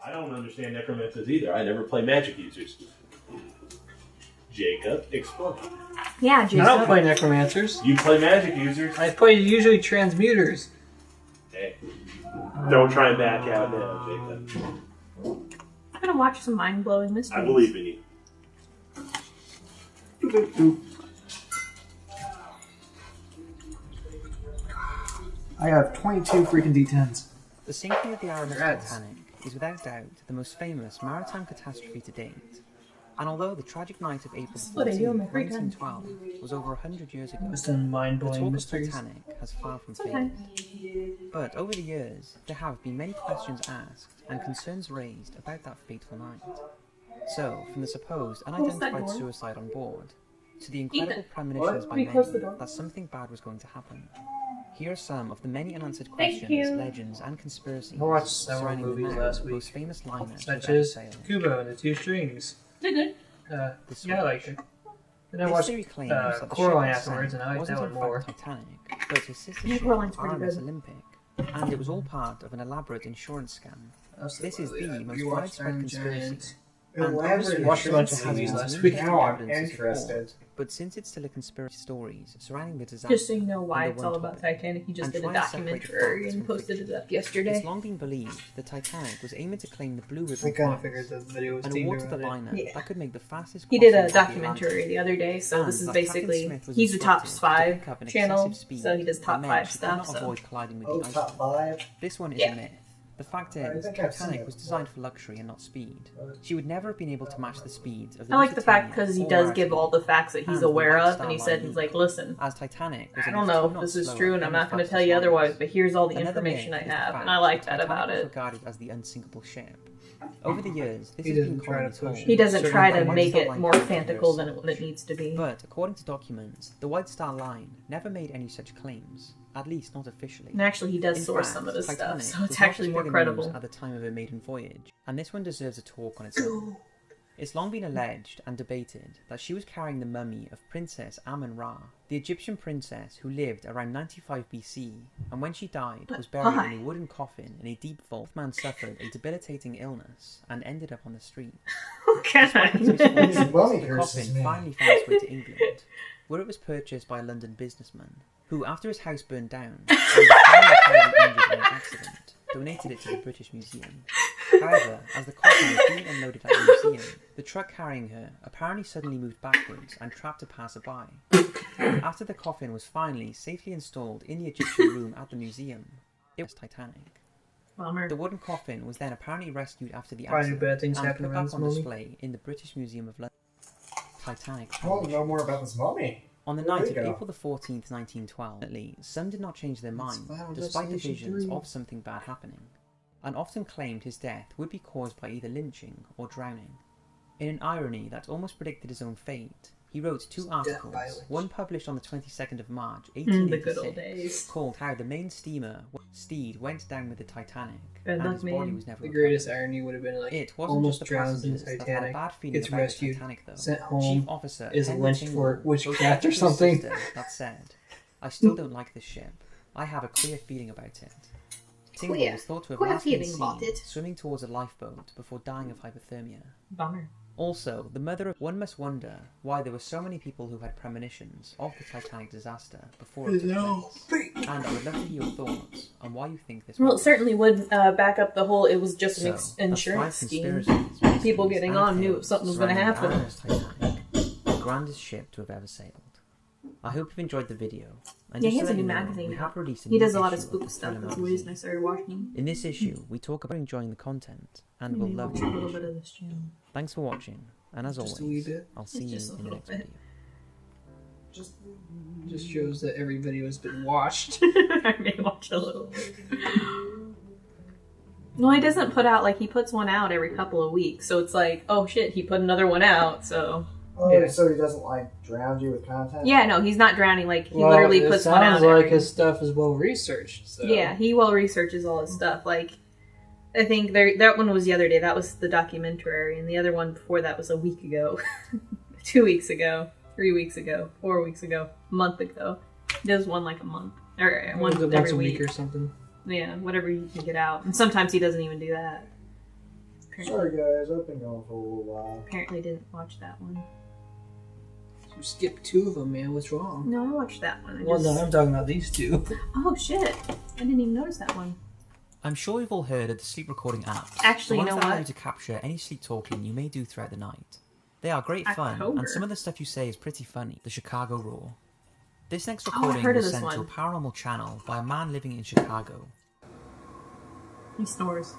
I don't understand necromancers either. I never play magic users. Jacob, explain. Yeah, Jacob. I don't play necromancers. You play magic users. I play usually transmuters. Hey, don't try and back out now, Jacob. I'm gonna watch some mind-blowing mysteries. I believe in you. I have 22 freaking D10s. The sinking of the RMS Titanic is without doubt the most famous maritime catastrophe to date. And although the tragic night of April 14, 1912 was over 100 years ago, Just some the mind-blowing talk of mysteries. Titanic has far from faded. But over the years, there have been many questions asked and concerns raised about that fateful night. So, from the supposed unidentified suicide on board, to the incredible premonitions by many that something bad was going to happen, here are some of the many unanswered questions, legends, and conspiracies I watched several surrounding the movies now last week, most famous liner such of ever as sailed. Kubo and the Two Strings. They're good. Yeah, I liked it. Then I This watched theory claims that the Coraline ship afterwards, and I liked wasn't that in one more. fact Titanic, but his sister Yeah, ship, Coraline's pretty RMS good. Olympic, and it was all part of an elaborate insurance scam. This is the most widespread conspiracy. And obviously, Watched a bunch of there has movies been last no week. direct Now I'm evidence to interested. support, but since it's still a conspiracy stories surrounding the disaster, Just so you know why under it's one all about topic, Titanic, he just and did a try and separate the documentary facts and from posted fiction. it up yesterday. It's long been believed the Titanic was aiming to claim the Blue Ribbon I kind of Prize, figured the video was an teamed award to the around it. liner Yeah. that could make the fastest He did crossing a of the documentary Atlantic. the other day, so And this is that Captain basically, Smith was he's the top instructed to pick 5 up an channel, excessive speed so he does that top meant 5 she could stuff, not so. avoid colliding with Oh, the top iceberg. 5? This one is Yeah. a myth. The fact I is, think I've seen Titanic it was before. designed for luxury and not speed. She would never have been able to match the speed of the I like the fact Lusitania because he or does give Ariel. all the facts that he's And the aware White of, Star and he Line said, he's like, listen, as Titanic was I at don't least know 2 if knots this is slower true, and than I'm the not going to fastest tell you liners. otherwise, but here's all the Another information I myth is the have, fact and I like that Titanic about was it. regarded as the unsinkable ship. Over the years, this He has been doesn't try commonly to told. push it. He doesn't Certain try to things. make it Line more crew fantastical than themselves. it needs to be. But according to documents, the White Star Line never made any such claims, at least not officially. And actually, he does In source fact, some of this Titanic stuff, so was it's not actually as more big a news credible. at the time of her maiden voyage, and this one deserves a talk on its own. It's long been alleged and debated that she was carrying the mummy of Princess Amun-Ra, the Egyptian princess who lived around 95 BC, and when she died was buried why? in a wooden coffin in a deep vault. The man suffered a debilitating illness and ended up on the street. Despite his Okay. misfortunes, Mummy the curses coffin me. finally found its way to England, where it was purchased by a London businessman, who, after his house burned down, and was finally injured in an accident, donated it to the British Museum. However, as the coffin was being unloaded at the museum, the truck carrying her apparently suddenly moved backwards and trapped a passerby. After the coffin was finally safely installed in the Egyptian room at the museum, it was Titanic. Bummer. The wooden coffin was then apparently rescued after the Probably accident bad things and happen put around back this on mummy. display in the British Museum of London. Titanic. I want to know more about this mummy. On the There night you of go. April the 14th, 1912, some did not change their mind, Final despite the Destination visions 3. of something bad happening, and often claimed his death would be caused by either lynching or drowning. In an irony that almost predicted his own fate, he wrote 2 articles, by lynch. one published on the 22nd of March, The good old 1886, days. called How the Main Steamer Steed Went Down with the Titanic, Bad and luck, his body man. was never The recovered. greatest irony would have been like It wasn't almost just the drowns in passengers that had a Titanic, bad feeling gets about rescued, the Titanic, though. sent home, Chief Officer is Henry lynched Tingle for wrote witchcraft to or his something. sister that said, "I still don't like this ship. I have a clear feeling about it." Tingle Clear. was thought to have Clear last been feeling about seen it. swimming towards a lifeboat before dying of hypothermia. Bummer. Also, the mother of one must wonder why there were so many people who had premonitions of the Titanic disaster before it took place. And I would love to hear your thoughts on why you think this Well, it was. certainly would back up the whole, it was just an So, insurance that's scheme. 5 conspiracies, People mysteries, getting and on knew tales something was going to surrounding happen. the RMS Titanic, the grandest ship to have ever sailed. I hope you've enjoyed the video. And Yeah, just he to has a let new you know, magazine we now. have released a He new does a lot of issue spook the stuff. Thriller That's the reason I magazine. started watching. In this issue, we talk about enjoying the content, and we'll love a the little issue. bit of this channel. Thanks for watching, and as Just a always, wee bit. I'll see you Just a in the little next bit. video. Just shows that every video has been watched. I may watch a little bit. No, he doesn't put out, like, he puts one out every couple of weeks. So it's like, oh shit, he put another one out, so. Oh, Yeah. so he doesn't like drown you with content? Yeah, no, he's not drowning. Like, he Well, literally it puts one out. sounds like every... his stuff is well researched. So. Yeah, he well researches all his stuff. Like, I think that one was the other day. That was the documentary, and the other one before that was a week ago, 2 weeks ago, 3 weeks ago, 4 weeks ago, a month ago. He does one like a month or one Once every a week. week or something. Yeah, whatever you can get out. And sometimes he doesn't even do that. Sorry guys, I've been going for a little while. Apparently didn't watch that one. You skipped 2 of them, man. What's wrong? No, I watched that one. Well, no, I'm talking about these 2. Oh shit! I didn't even notice that one. I'm sure you've all heard of the sleep recording apps. Actually, the you ones know that allow what? you to capture any sleep talking you may do throughout the night. They are great fun, October. and some of the stuff you say is pretty funny. The Chicago Roar. This next I've recording heard of was this sent to a one. paranormal channel by a man living in Chicago. He snores.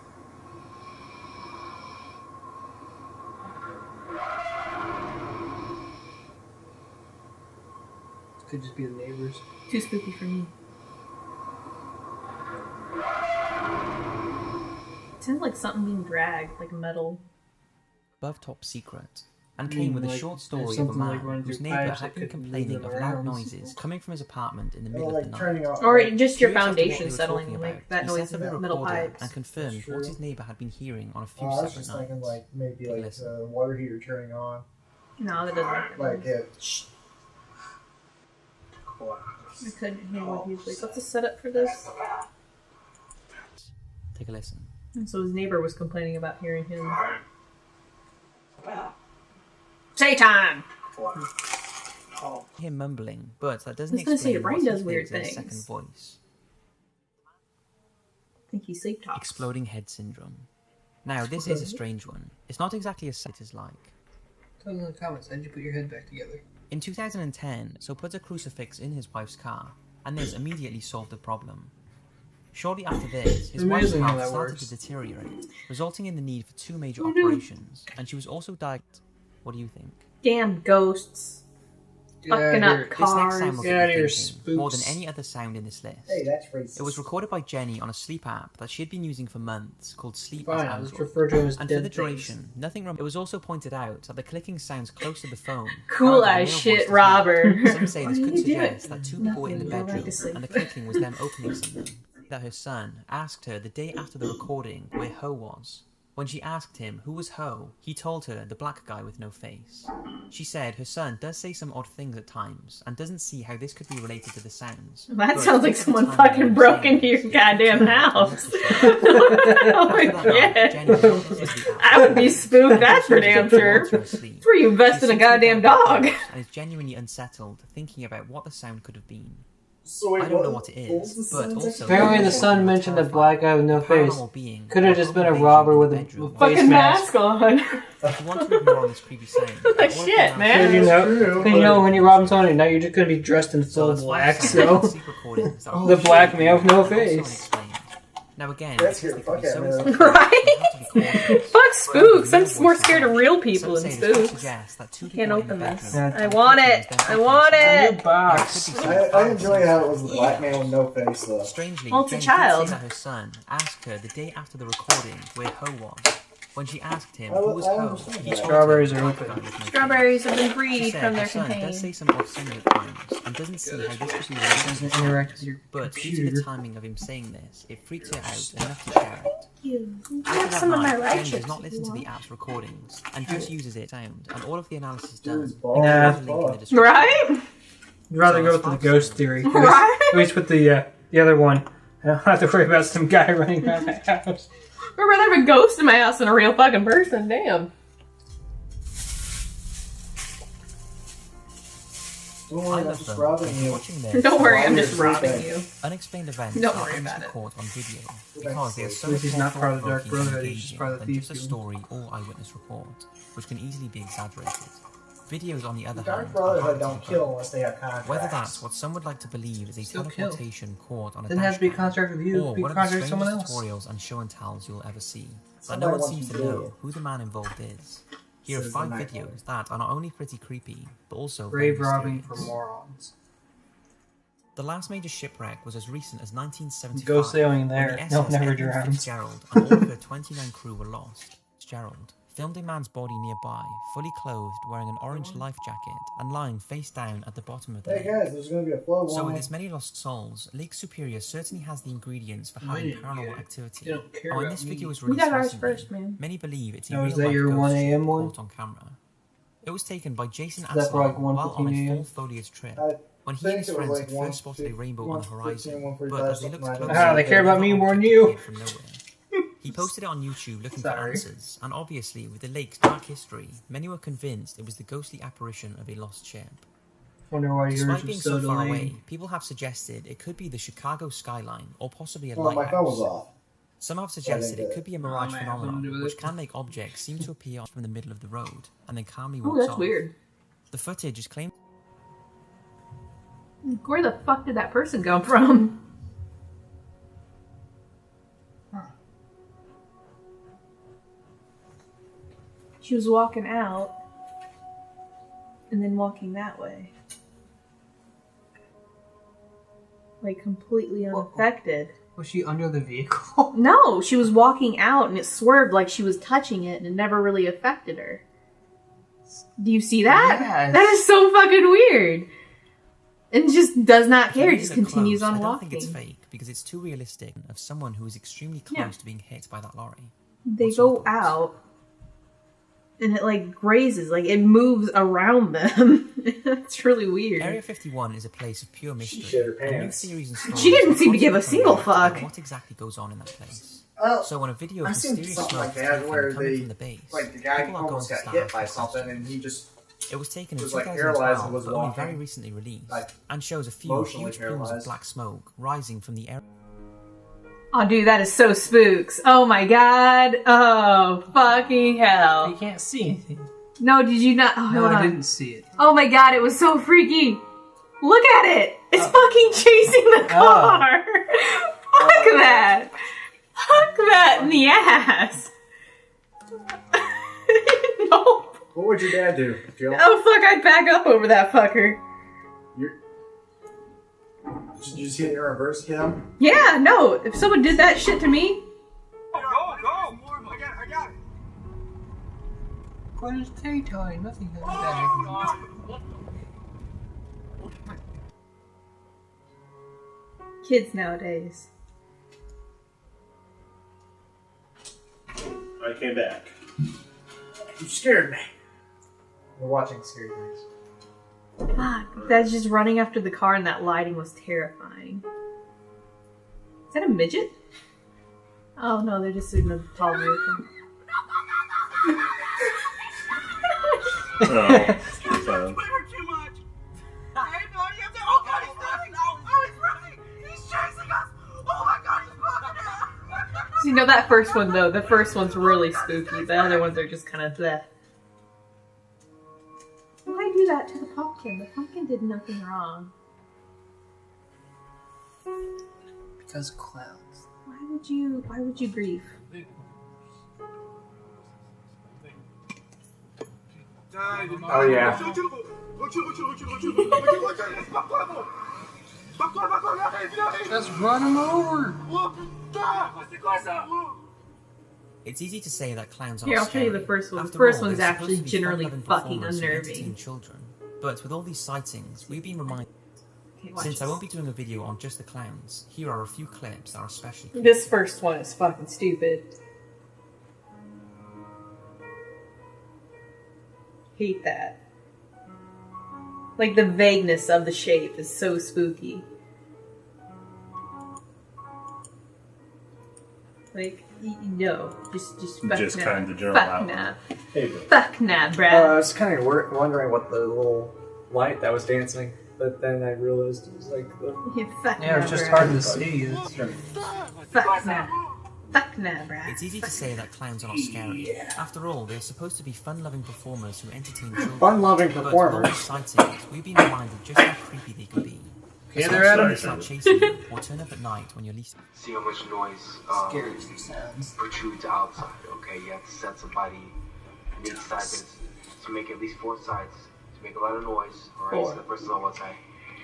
Could just be the neighbors. Too spooky for me. It sounds like something being dragged, like metal. Above Top Secret, and came with a like, short story of a something man like running whose through neighbour pipes had that been could move complaining them of loud around. noises coming from his apartment in the Or middle like of the night. turning off. Or like, just your Curious as to what foundation they were settling, talking like about, that he noise set in up a the middle recorder pipes. and confirmed That's what true. his neighbour had been hearing on a few I was separate just thinking nights. like maybe like Listen. the water heater turning on. No, that doesn't. Like it. I couldn't hear what he was like. What's the setup for this? Take a listen. And so his neighbor was complaining about hearing him. Satan! Him mumbling, but that doesn't I was gonna say, explain your brain what he does weird thinks is a things. second voice. I think he sleep talks. Exploding head syndrome. Now, this is a strange one. It's not exactly as it is like. Tell us in the comments, how did you put your head back together? In 2010, So put a crucifix in his wife's car, and this immediately solved the problem. Shortly after this, his wife's Amazing how health that started works. to deteriorate, resulting in the need for 2 major operations, and she was also diagnosed. What do you think? Damn ghosts. Get out Fucking of up here. This next cars. sound will Get get out you of here, thinking more than spooks. any other sound in this list. Hey, that's racist. It was recorded by Jenny on a sleep app that she had been using for months called Sleep Fine, as I'll just Android. refer to him as And for dead the things. duration, nothing wrong. It was also pointed out that the clicking sounds close to the phone. Cool However, the as male shit, voice does not. Robert. Some say Why this did could you do suggest it? that 2 people were in the Nothing, go back bedroom, to sleep. and the clicking was them opening something. That her son asked her the day after the recording where Ho was. When she asked him who was Ho, he told her the black guy with no face. She said her son does say some odd things at times, and doesn't see how this could be related to the sounds. That But sounds like because of the someone time fucking when broke saying into your this, it goddamn freaked her out house. enough to share it. Oh my After that night, god. Jenny was not listening to the I would be spooked, that's for She damn was sure. to her sleep. That's where you invest She in a sits with goddamn her dog. and is genuinely unsettled, thinking about what the sound could have been. So wait, I don't know what it is, but also Apparently the son mentioned a black guy with no face. paranormal being Could have or just been a invasion robber in with the a bedroom. face Fucking mask. mask on. If you want to ignore on this creepy sound, Like shit, man. You know, True, because you know when you rob someone, now you're just gonna be dressed in So full that's black. five So sounds, sleep recordings that are the black man with no also face. unexplained. Now again, Let's because hear the they can be fuck so out of easily it. Right? you have to be cautious. Fuck spooks. I'm Some more scared of real people Some than say this could spooks. suggest that 2 I people can't in the open this. bedroom Yeah. I want it. I want new it. box. I enjoy how it was the black man with no face though. Strangely, Well, it's a Jenny child. did say that her son asked her the day after the recording where Ho was. When she asked him I who was Ho, understand he that. told Strawberries her are the open. black guy with no face. Strawberries have been She freed said from her their son does say container. some odd things at times and doesn't see how this could be related to Doesn't the interact sounds. with your But due to the computer. timing of him saying this, it freaked her out enough to share it. You After have that some of my night, rice Jenny chips does not if listen you to the want. app's recordings and just uses its sound, and all of the analysis Dude, it's done. bald Nah. as There's a link in the fuck. description. Right? I'd rather go with the ghost theory. Right? At least with the other one, I don't have to worry about some guy running around my house. I'd rather have a ghost in my house than a real fucking person. Damn. Don't I worry, I'm love just them. robbing If you're you. watching this, Don't worry, I'm Why just is it robbing that? you. unexplained events Don't are worry easy about to it. caught on video Go back because to they are sleep. so This is much not more part of the Dark thought-provoking and Brotherhood, it's just engaging part of the than just a Thief Guild. story or eyewitness report, which can easily be exaggerated. Videos, on the other The Dark hand, are Brotherhood hard to don't debunk. kill unless they have contracts. Whether that's what some would like to believe is a Still kill. teleportation caught on a Doesn't have to be a dashcam, contract with you, or be a one of the contract with someone strangest else. tutorials and show and tells you'll ever see. But Somebody no one wants seems to to do know it. who the man involved is. Here are Says 5 the night videos Lord. that are not only pretty creepy, but also Grave very robbing for mysterious. morons. The last major shipwreck was as recent as 1975. Go sailing when there. the No, SS never Edmund drowns. Fitzgerald and all of her 29 crew were lost. Fitzgerald filmed a man's body nearby, fully clothed, wearing an orange life jacket, and lying face down at the bottom of the Hey lake. guys, there's gonna be a flow So with warning. its many lost souls, Lake Superior certainly has the ingredients for having Wait, paranormal yeah. activity. They don't care And when about this me. video was We released got ours recently, first, man. many believe it's a Oh, is that real-life your ghost 1 a.m. one? caught on camera. It was taken by Jason Is that for, like, Aslan while on 1:15 a a.m.? fall foliage trip. I When he think and his it was friends like had first spotted a rainbow on the 1:15, horizon, 1:45, but as they looked something like closer, that. Ah, they care about me more than you. appeared from nowhere. He posted it on YouTube looking for Sorry. answers, and obviously, with the lake's dark history, many were convinced it was the ghostly apparition of a lost ship. Wonder why yours Despite was being so so far delayed. away, people have suggested it could be the Chicago skyline, or possibly a Well, my phone was lighthouse. off. Some have suggested it could be a mirage man, phenomenon, something to do with which it. can make objects seem to appear from the middle of the road, and then calmly Oh, walks that's off. weird. The footage is claimed Where the fuck did that person come from? She was walking out and then walking that way. Like completely unaffected. Was she under the vehicle? No, she was walking out and it swerved like she was touching it and it never really affected her. Do you see that? Yes. That is so fucking weird. And just does not care, If just you look continues close, on I don't walking. think it's fake because it's too realistic of someone who is extremely close Yeah. to being hit by that lorry. They What's your go thoughts? out and it like grazes, like it moves around them. It's really weird. Area 51 is a place of pure mystery. shit her and new pants. theories and stories She didn't are seem to give a constantly single coming out fuck. about What exactly goes on in that place? Well, So when a video of I've seen mysterious something smoke like is that taken where coming they, from the base, like the guy people are going almost to got start hit by asking something, questions. and he just It was taken in was, like, paralyzed 2012, and was but only walking, very recently released, like, and shows a few emotionally huge plumes of paralyzed. black smoke rising from the area. Oh, dude, that is so spooks. Oh my god. Oh, fucking You hell. can't see anything. No, did you not? Oh, No, hold I on. didn't see it. Oh my god, it was so freaky. Look at it. It's fucking chasing the car. Fuck that. Fuck that in the ass. Nope. what would your dad do? Jill? Oh fuck, I'd back up over that fucker. Did you see it in reverse him? Yeah, no. If someone did that shit to me, Go! I got it! What is daytime? Nothing like that. kids nowadays. I came back. You scared me. We're watching scary things. Fuck, that's just running after the car and that lighting was terrifying. Is that a midget? Oh no, they're just in a tall vehicle. Oh, so, Too much! Hey, buddy, oh god, he's running! Oh, he's running! He's chasing us! Oh my god, he's running! So you know that first one though, the first one's really spooky. The other ones are just kind of bleh. Why do that to the pumpkin? The pumpkin did nothing wrong. Because clowns. Why would you grieve? Oh yeah. Just run him over. It's easy to say that clowns are Here, I'll show you scary. the first one. The After first all, one's they're actually supposed to be generally fun-loving fucking performers who unnerving. entertain children. But with all these sightings, we've been reminded. Okay, watch Since I this. won't be doing a video on just the clowns, here are a few clips that are especially. This first one is fucking stupid. Hate that. Like the vagueness of the shape is so spooky. Like, no, just fuck Just nah. kind of general Fuck outline. nah. Hey, bro. Fuck nah, I bruh. was kind of wondering what the little light that was dancing, but then I realized it was like the. Yeah, fuck Yeah, nah, it's just bruh. hard to see. Fuck nah. Fuck nah, bruh. It's easy to say that clowns are not scary. After all, they're supposed to be fun-loving performers who entertain children. Fun-loving But with all performers. these sightings, we've been reminded just how creepy they can be. Okay, Especially they're at when him. they start chasing you or turn up at night when you're least. See how much noise sounds. protrudes outside, okay? You have to set somebody on each side to make at least 4 sides to make a lot of noise, alright? So the person on one side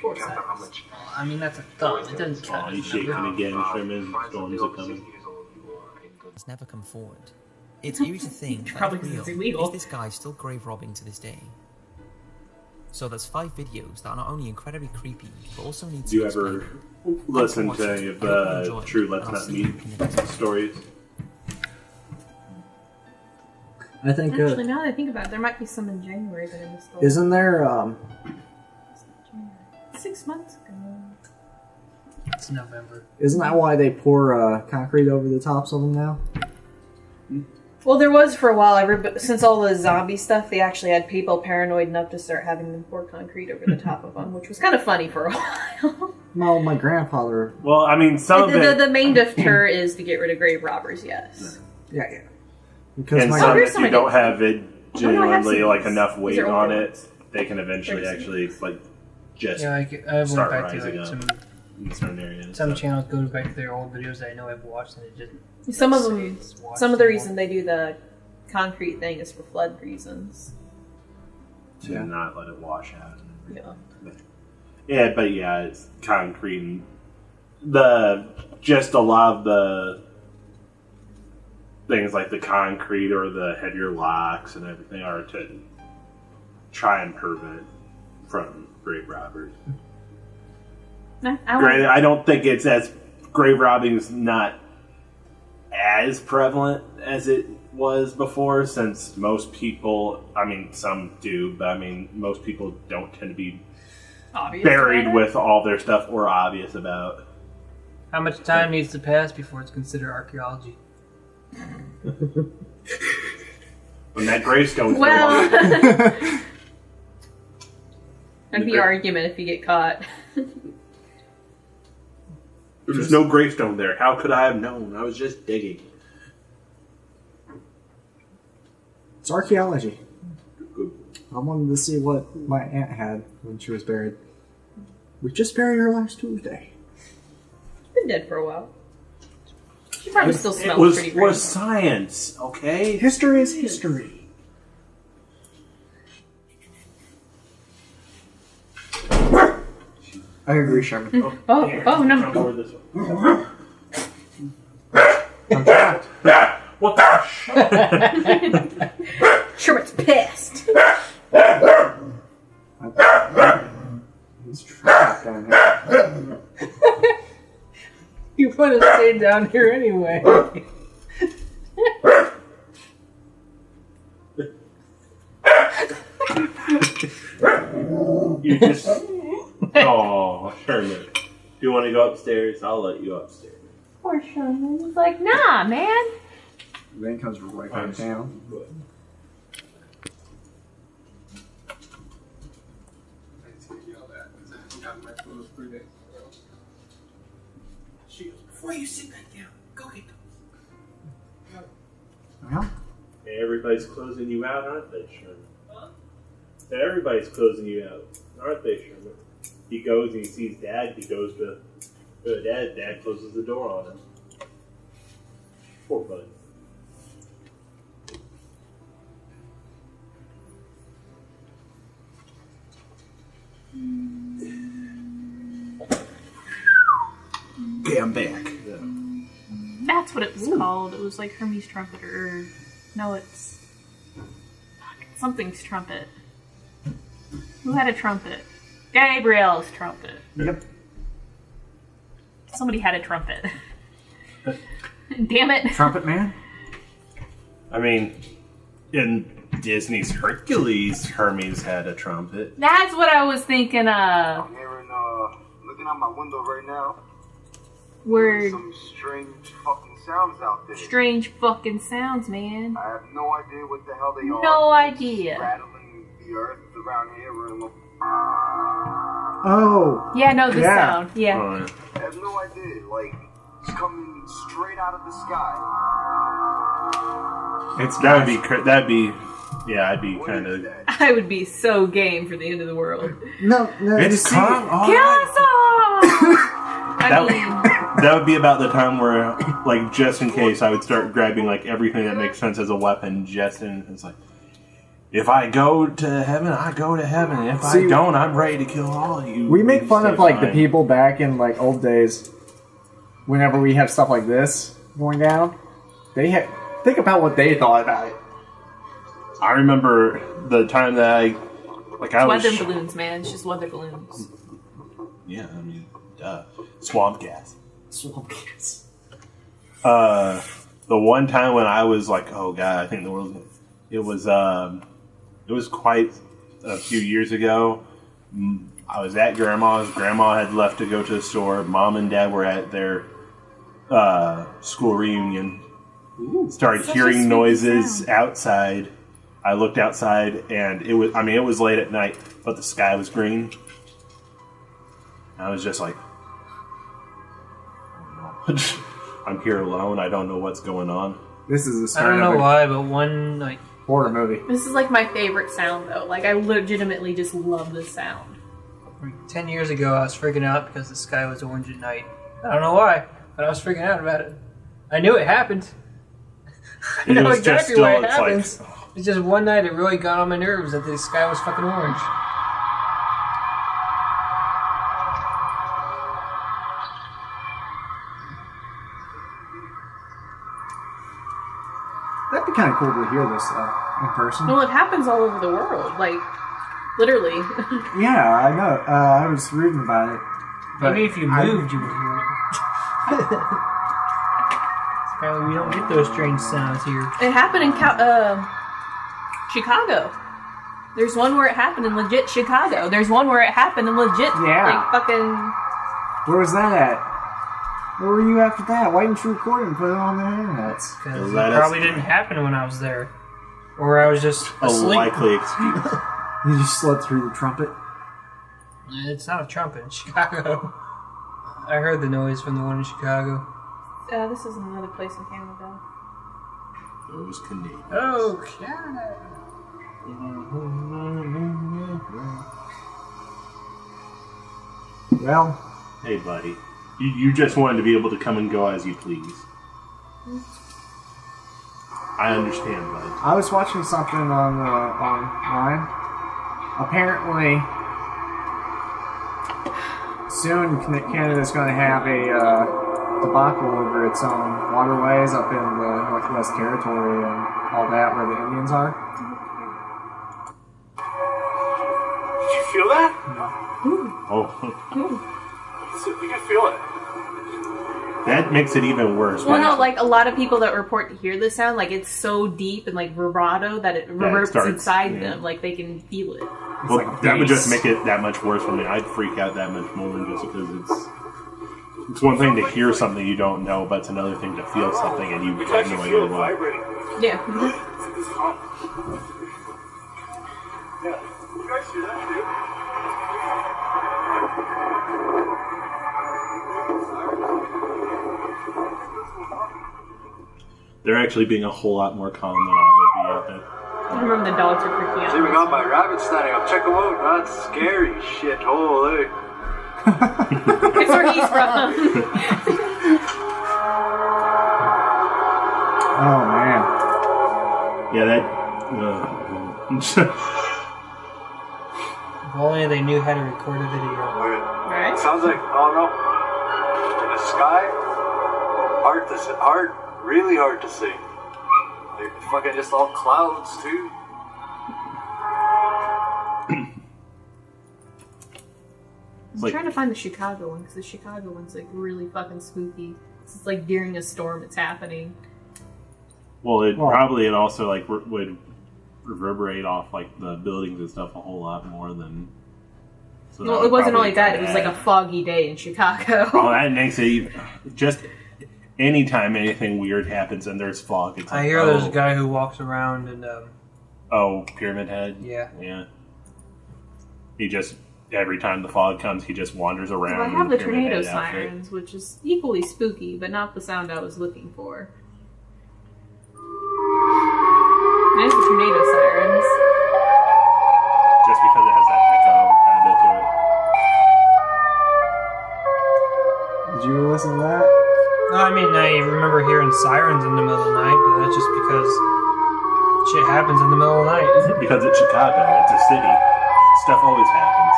Four count out how sides. much I mean, that's a thumb. It doesn't Oh, count. he's as shaking number. again. Sherman, find storms somebody are over 60 coming. years old, you are in good. Has never come forward. It's eerie to think that Probably if 'cause real, it's illegal. is this guy still grave robbing to this day? So that's 5 videos that are not only incredibly creepy, but also need to Do you be ever explained. listen Watch it. to I hope you enjoy it, True Let's and I'll Not see you Meet in the next one. stories? I think. Actually, now that I think about it, there might be some in January that I missed. Isn't there? 6 months ago. It's November. Isn't that why they pour concrete over the tops of them now? Well, there was for a while. Since all the zombie stuff, they actually had people paranoid enough to start having them pour concrete over the top of them, which was kind of funny for a while. Well, my grandfather. Well, I mean, some of it... The main deter is to get rid of grave robbers, yes. Yeah. Because And my some, here's if some you don't ideas. have it Oh, no, I have genuinely, some like, of these. enough These weight are on older it, ones. they can eventually There's- actually, like, just Yeah, I've start went back to rising like up some in certain areas. some so. channels go back to their old videos that I know I've watched, and it just Some of them, it's watched some of the more. reason they do the concrete thing is for flood reasons. To not let it wash out. Yeah. Yeah, but yeah, it's concrete. And just a lot of the things like the concrete or the heavier locks and everything are to try and prevent from grave robbers. Granted, I don't think it's as grave robbing is not as prevalent as it was before, since most people, I mean, some do, but I mean, most people don't tend to be Obvious buried about it. with all their stuff or obvious about. How much time needs to pass before it's considered archaeology? When that gravestone's Well, no longer- that'd be an argument if you get caught. There's no gravestone there. How could I have known? I was just digging. It's archaeology. I wanted to see what my aunt had when she was buried. We just buried her last Tuesday. She's been dead for a while. She probably still It smells pretty was great. science, okay? History is history. I agree, Sherman. Oh no! Come over this way. I'm trapped. What the shit? Sherman's pissed. He's trapped down here. You want to stay down here anyway. You just. Oh, Sherman. If you want to go upstairs, I'll let you upstairs. Poor Sherman. He's like, nah, man. Then comes right back down. Before you sit back down, go get them. Well, Everybody's closing you out, aren't they, Sherman? Huh? Everybody's closing you out, aren't they, Sherman? He goes and he sees Dad. He goes to Dad. Dad closes the door on him. Poor bud. Okay, I'm back. Yeah. That's what it was called. It was like Hermes Trumpeter. No, it's something's trumpet. Who had a trumpet? Gabriel's trumpet. yep. Somebody had a trumpet. Damn it. Trumpet Man? I mean, in Disney's Hercules, Hermes had a trumpet. That's what I was thinking of. I'm hearing, looking out my window right now. Word. Some strange fucking sounds out there. Strange fucking sounds, man. I have no idea what the hell they are. No idea. Rattling the earth around here. Oh. Yeah, no, this Yeah. sound. Yeah. I have no idea. Like, it's coming straight out of the sky. It's That'd be, yeah, I'd be What kind is of. that? I would be so game for the end of the world. No, you It's see- calm. Kill us all! I mean, That would be about the time where, like, just in case, I would start grabbing like everything that makes sense as a weapon. Just in, it's like, if I go to heaven, I go to heaven. If See, I don't, I'm ready to kill all of you. We make fun of like the Fine. people back in like old days. Whenever we have stuff like this going down, think about what they thought about it. I remember the time that I was. weather balloons, man. It's just weather balloons. Yeah, I mean, swamp gas. Swamp gas. The one time when I was like, oh god, I think the world's gonna... It was quite a few years ago. I was at Grandma's. Grandma had left to go to the store. Mom and Dad were at their school reunion. Started Such a hearing spooky noises sound. outside. I looked outside, and it was late at night, but the sky was green. I was just like, oh no. I'm here alone. I don't know what's going on. This is the I start don't know of a why, but one like horror movie. This is like my favorite sound though. Like I legitimately just love this sound. 10 years ago, I was freaking out because the sky was orange at night. I don't know why, but I was freaking out about it. I knew it happened. I know was just exactly why still- it it's like- happens. It's just one night it really got on my nerves that the sky was fucking orange. That'd be kind of cool to hear this in person. Well, it happens all over the world. Like literally. Yeah, I know. I was reading about it. But Maybe if you moved, you would hear it. Apparently, we don't get those strange sounds here. It happened in Chicago. There's one where it happened in legit Chicago. There's one where it happened in legit Yeah. like fucking. Where was that at? Where were you after that? Why didn't you record it and put it on the internet? Because it Let us- probably didn't happen when I was there. Or I was just A asleep. likely excuse. You just slept through the trumpet. It's not a trumpet in Chicago. I heard the noise from the one in Chicago. This is another place in Canada. Those Canadians. Oh, Canada. Well, Hey, buddy. You just wanted to be able to come and go as you please. I understand, bud. I was watching something online. Apparently, soon Canada's going to have a debacle over its own waterways up in the Northwest Territory and all that, where the Indians are. Did you feel that? Oh, We can feel it. that makes it even worse. Well, no, like a lot of people that report to hear this sound, like it's so deep and like vibrato that it reverbs starts, inside yeah. them, like they can feel it. Well, like a that would just bass. make it that much worse for me. I'd freak out that much more just because it's one thing to hear something you don't know, but it's another thing to feel something and you We can have actually no feel idea it why. vibrating. Yeah. This is hot. Yeah. You guys hear that, dude? They're actually being a whole lot more calm than I would be, I think. I remember the dogs are freaking See, we out. got my rabbit standing up. Check them out. That's scary shit. Holy. It's where he's from. Oh man. Yeah, that. If only they knew how to record a video. Right? Sounds like, oh no. In the sky, hard to see. Really hard to see. They're fucking just all clouds, too. I'm trying to find the Chicago one because the Chicago one's like really fucking spooky. It's like during a storm it's happening. Well, it also like would reverberate off like the buildings and stuff a whole lot more than. So Well, it wasn't only that; it was like a foggy day in Chicago. Oh, that makes it even. Just anytime anything weird happens and there's fog, it's like, I hear there's a guy who walks around and, Pyramid Head. yeah. Yeah. He just every time the fog comes, he just wanders around. Well, I have in the Pyramid tornado Head outfit. sirens, which is equally spooky, but not the sound I was looking for. There's the tornado sirens. Just because it has that echo kind of to it. Did you listen to that? No, I mean, I remember hearing sirens in the middle of the night, but that's just because shit happens in the middle of the night. Because it's Chicago, it's a city. Stuff always happens.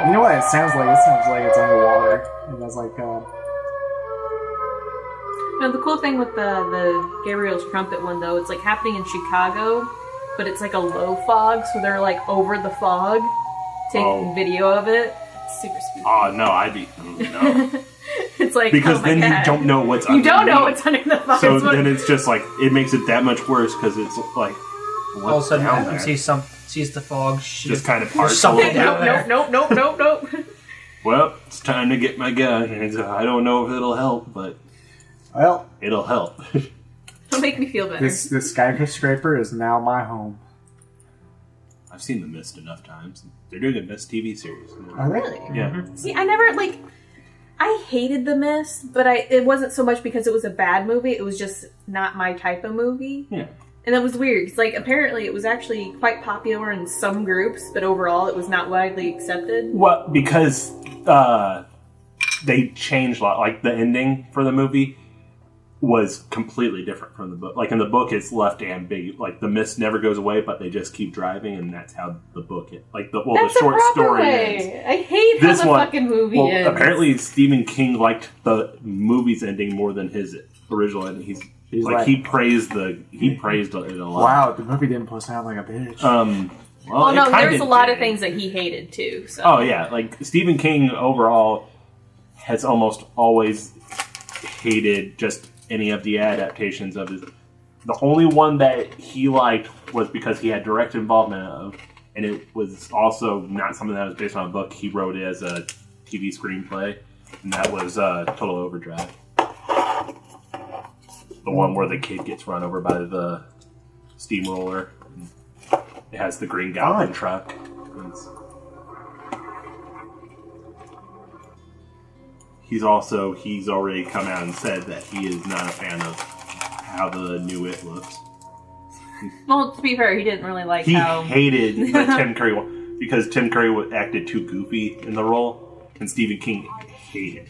You know what it sounds like? It sounds like it's underwater. And that's like, No, the cool thing with the Gabriel's trumpet one though, it's like happening in Chicago, but it's like a low fog, so they're like over the fog, taking video of it. It's super spooky. Oh no, I'd be no. It's like Because oh my then God. you don't know what's You don't know underneath. what's under the fog. So It's what- then it's just like it makes it that much worse because it's like All of a what's sudden, down you there? sees the fog. Shit. Just kind of There's parts a something little down bit. there. Nope. Well, it's time to get my gun. I don't know if it'll help, but Well, It'll help. It'll make me feel better. this skyscraper is now my home. I've seen The Mist enough times. They're doing a Mist TV series. Are they? Really? Yeah. See, I never, like... I hated The Mist, but it wasn't so much because it was a bad movie. It was just not my type of movie. Yeah. And it was weird. 'Cause, like, apparently it was actually quite popular in some groups, but overall it was not widely accepted. Well, because they changed a lot. Like, the ending for the movie was completely different from the book. Like, in the book, it's left ambiguous. Like, the mist never goes away, but they just keep driving, and that's how the book is. Like, the short story ends. I hate how the fucking movie ends. Apparently, Stephen King liked the movie's ending more than his original ending. He's like, he praised it a lot. Wow, the movie didn't sound like a bitch. Well, no, there's a lot of things that he hated, too. So. Oh, yeah. Like, Stephen King, overall, has almost always hated just any of the adaptations of his... The only one that he liked was because he had direct involvement of, and it was also not something that was based on a book. He wrote it as a TV screenplay, and that was Total Overdrive. The one where the kid gets run over by the steamroller. It has the Green Goblin truck. He's already come out and said that he is not a fan of how the new It looks. Well, to be fair, he didn't really like how... He hated the Tim Curry one because Tim Curry acted too goofy in the role, and Stephen King hated it.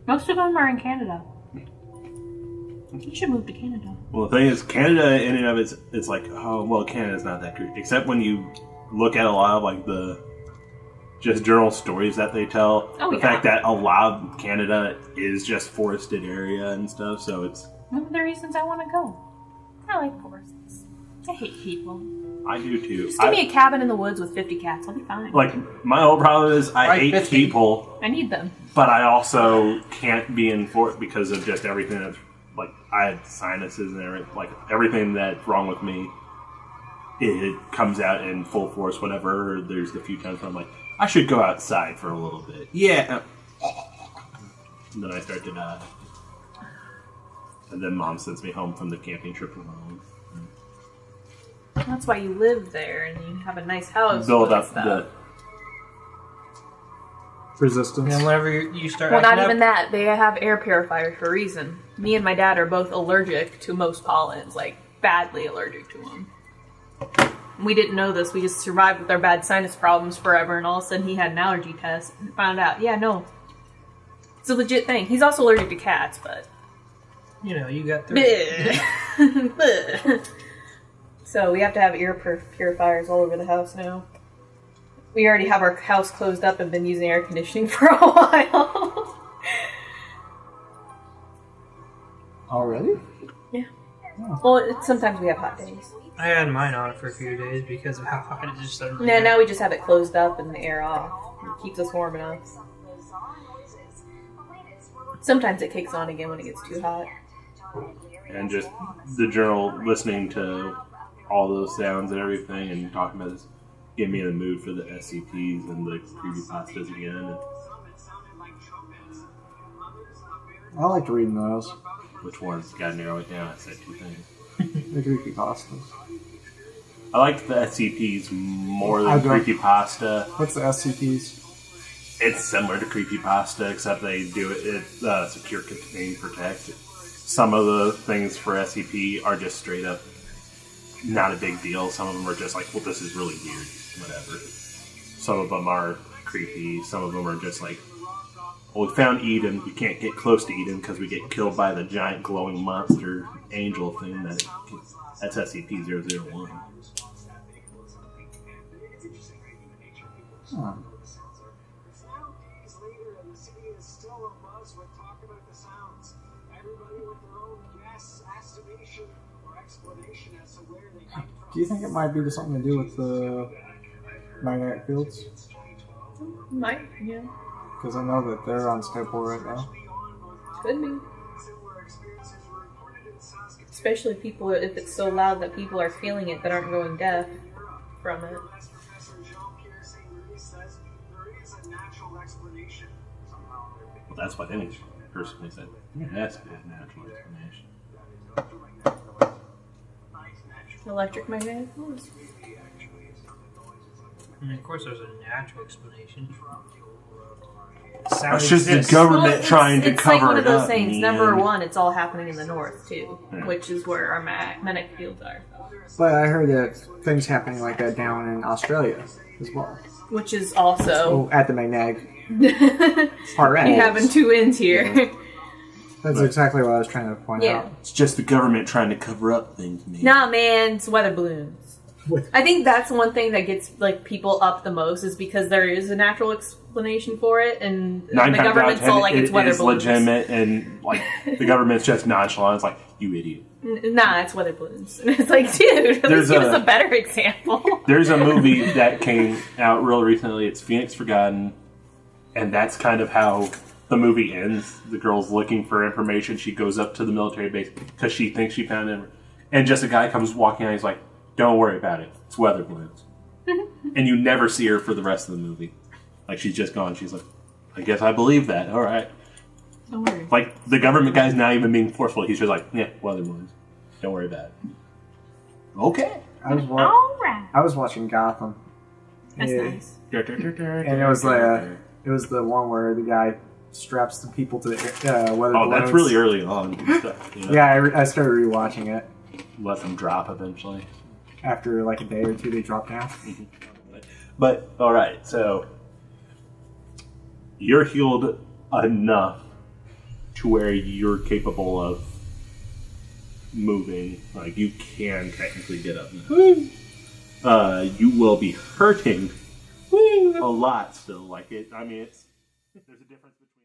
Most of them are in Canada. You should move to Canada. Well, the thing is, Canada in and of it's like, oh, well, Canada's not that great. Except when you look at a lot of, like, the just general stories that they tell. The fact that a lot of Canada is just forested area and stuff, so it's... One of the reasons I want to go. I like forests. I hate people. I do, too. Just give me a cabin in the woods with 50 cats. I'll be fine. Like, my whole problem is I hate 50. people. I need them. But I also can't be in for it because of just everything that's... Like, I had sinuses and everything. Like, everything that's wrong with me, it comes out in full force whenever there's a few times where I'm like, I should go outside for a little bit. Yeah. And then I start to die. And then Mom sends me home from the camping trip alone. That's why you live there and you have a nice house. Build up the... Resistance. And whenever you start Well, not acting even up, that. They have air purifiers for a reason. Me and my dad are both allergic to most pollens, like badly allergic to them. We didn't know this. We just survived with our bad sinus problems forever, and all of a sudden he had an allergy test and found out, yeah, no. It's a legit thing. He's also allergic to cats, but... you know, you got 3. So we have to have air purifiers all over the house now. We already have our house closed up and been using air conditioning for a while. Already? Yeah. Oh. Well, sometimes we have hot days. I had mine on for a few days because of how hot it just suddenly Yeah, now we just have it closed up and the air off. It keeps us warm enough. Sometimes it kicks on again when it gets too hot. And just the general listening to all those sounds and everything and talking about this get me in the mood for the SCPs and the creepypastas again. I liked reading those. Which ones? Gotta narrow it down. I said 2 things. The creepypastas. I like the SCPs more than creepypasta. What's the SCPs? It's similar to creepypasta, except they do it secure, contain, protect. Some of the things for SCP are just straight up not a big deal. Some of them are just like, well, this is really weird, whatever. Some of them are creepy. Some of them are just like, well, we found Eden. We can't get close to Eden because we get killed by the giant glowing monster angel thing. That's SCP-001. Huh. Do you think it might be something to do with the magnetic fields? Might, yeah. Because I know that they're unstable right now. Could be. Especially people, if it's so loud that people are feeling it that aren't going deaf from it. Well, that's what any person said. It has to be a natural explanation. Electric magnetic noise. And of course, there's a natural explanation. It's just the government trying to it's cover like one of it those up. things. Man. Number one, it's all happening in the north too, Yeah. which is where our magnetic fields are. But I heard that things happening like that down in Australia as well. Which is also Oh, at the magnetic part end. you having two ends here. That's exactly what I was trying to point Yeah. out. It's just the government trying to cover up things, man. Nah, man, it's weather balloons. I think that's one thing that gets like people up the most is because there is a natural explanation for it, and Nine the times out of government's 10, all like it's weather is balloons. legitimate, and like the government's just nonchalant. It's like, you idiot. Nah, it's weather balloons. And it's like, dude, at least give us a better example. There's a movie that came out real recently. It's Phoenix Forgotten, and that's kind of how the movie ends. The girl's looking for information. She goes up to the military base because she thinks she found it, and just a guy comes walking out. He's like, "Don't worry about it. It's weather balloons." And you never see her for the rest of the movie. Like, she's just gone. She's like, "I guess I believe that. All right." Don't worry. Like, the government guy's not even being forceful. He's just like, "Yeah, weather balloons. Don't worry about it." Okay. I was watching Gotham. That's Yeah. nice. And it was it was the one where the guy straps the people to the weather Oh, balloons. that's really early on. Stuff, you know? Yeah, I started rewatching it. Let them drop eventually. After like a day or two, they drop down. But, alright, so you're healed enough to where you're capable of moving. Like, you can technically get up now. You will be hurting a lot still. Like, there's a difference between